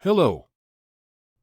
Hello.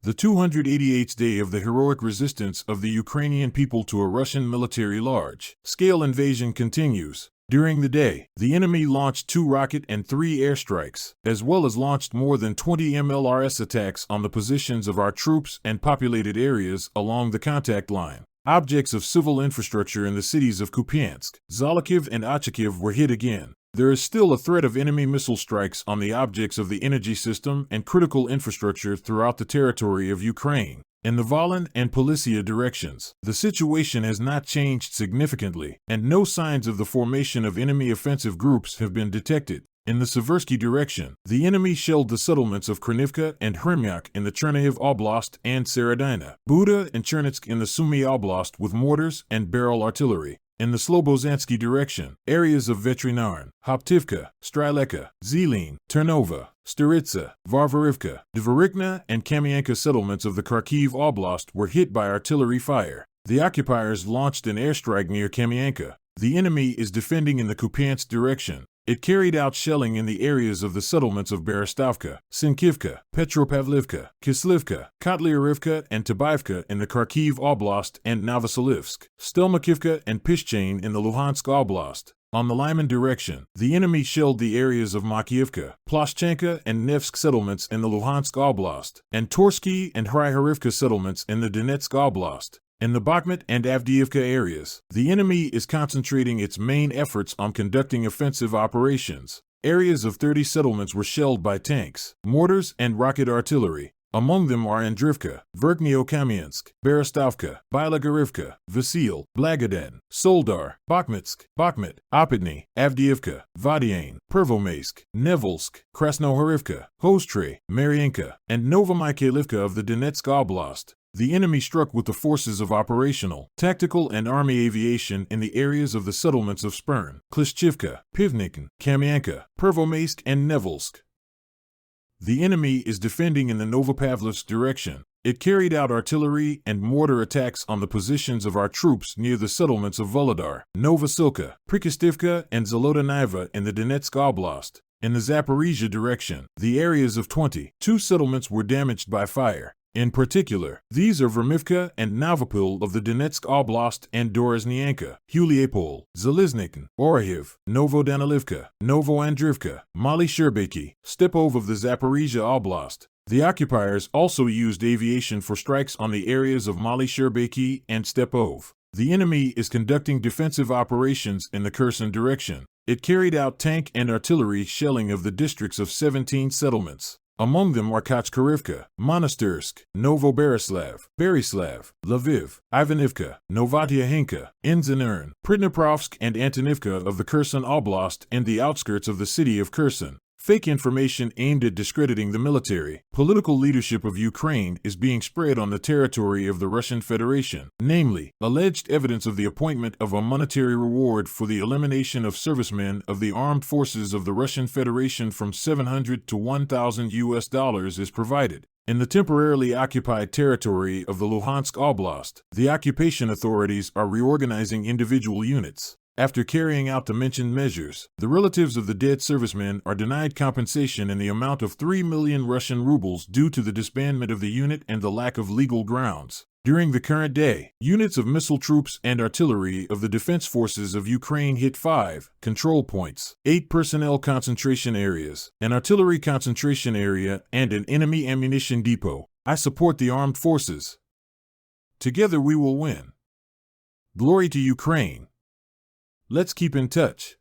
The 288th day of the heroic resistance of the Ukrainian people to a Russian military large-scale invasion continues. During the day, the enemy launched 2 rocket and 3 airstrikes, as well as launched more than 20 MLRS attacks on the positions of our troops and populated areas along the contact line. Objects of civil infrastructure in the cities of Kupiansk, Zolochiv, and Ochakiv were hit again. There is still a threat of enemy missile strikes on the objects of the energy system and critical infrastructure throughout the territory of Ukraine. In the Volyn and Polisia directions, the situation has not changed significantly, and no signs of the formation of enemy offensive groups have been detected. In the Seversky direction, the enemy shelled the settlements of Kranivka and Hremyak in the Chernihiv Oblast and Serodina, Buda and Chernitsk in the Sumy Oblast with mortars and barrel artillery. In the Slobozansky direction, areas of Veterinarn, Hoptivka, Stryleka, Zelin, Ternova, Staritsa, Varvarivka, Dvorikna, and Kamianka settlements of the Kharkiv Oblast were hit by artillery fire. The occupiers launched an airstrike near Kamianka. The enemy is defending in the Kupiansk direction. It carried out shelling in the areas of the settlements of Berestowka, Sinkivka, Petropavlivka, Kislivka, Kotlyarivka, and Tabaivka in the Kharkiv Oblast and Novoselivsk, Stelmakivka, and Pishchain in the Luhansk Oblast. On the Lyman direction, the enemy shelled the areas of Makiivka, Ploshchenka, and Nevsk settlements in the Luhansk Oblast, and Torsky and Hryharivka settlements in the Donetsk Oblast. In the Bakhmut and Avdiivka areas, the enemy is concentrating its main efforts on conducting offensive operations. Areas of 30 settlements were shelled by tanks, mortars, and rocket artillery. Among them are Andrivka, Verkhnyo-Kamiansk, Berestowka, Bilogorivka, Vasil, Blagodan, Soldar, Bakhmutsk, Bakhmut, Opatny, Avdiivka, Vadiane, Pervomaysk, Nevelsk, Krasnohorivka, Hostre, Mariinka, and Novomykhailivka of the Donetsk Oblast. The enemy struck with the forces of operational, tactical, and army aviation in the areas of the settlements of Spern, Klishchivka, Pivnikin, Kamianka, Pervomaysk, and Nevelsk. The enemy is defending in the Novopavlovsk direction. It carried out artillery and mortar attacks on the positions of our troops near the settlements of Volodar, Novosilka, Prikostivka, and Zolotaniva in the Donetsk Oblast. In the Zaporizhia direction, the areas of 22 settlements were damaged by fire. In particular, these are Vermivka and Novopil of the Donetsk Oblast and Dorozhnyanka, Huliapol, Zeliznikin, Orahiv, Novodanilivka, Novoandrivka, Mali Sherbeki, Stepov of the Zaporizhia Oblast. The occupiers also used aviation for strikes on the areas of Mali Sherbeki and Stepov. The enemy is conducting defensive operations in the Kherson direction. It carried out tank and artillery shelling of the districts of 17 settlements. Among them are Kochkarivka, Monastyrsk, Novoberislav, Berislav, Lviv, Ivanivka, Novotyakhinka, Inzanern, Pridniprovsk, and Antonivka of the Kherson Oblast and the outskirts of the city of Kherson. Fake information aimed at discrediting the military, political leadership of Ukraine is being spread on the territory of the Russian Federation, namely, alleged evidence of the appointment of a monetary reward for the elimination of servicemen of the armed forces of the Russian Federation from $700 to $1,000 is provided. In the temporarily occupied territory of the Luhansk Oblast, the occupation authorities are reorganizing individual units. After carrying out the mentioned measures, the relatives of the dead servicemen are denied compensation in the amount of 3 million Russian rubles due to the disbandment of the unit and the lack of legal grounds. During the current day, units of missile troops and artillery of the defense forces of Ukraine hit 5 control points, 8 personnel concentration areas, an artillery concentration area, and an enemy ammunition depot. I support the armed forces. Together we will win. Glory to Ukraine. Let's keep in touch.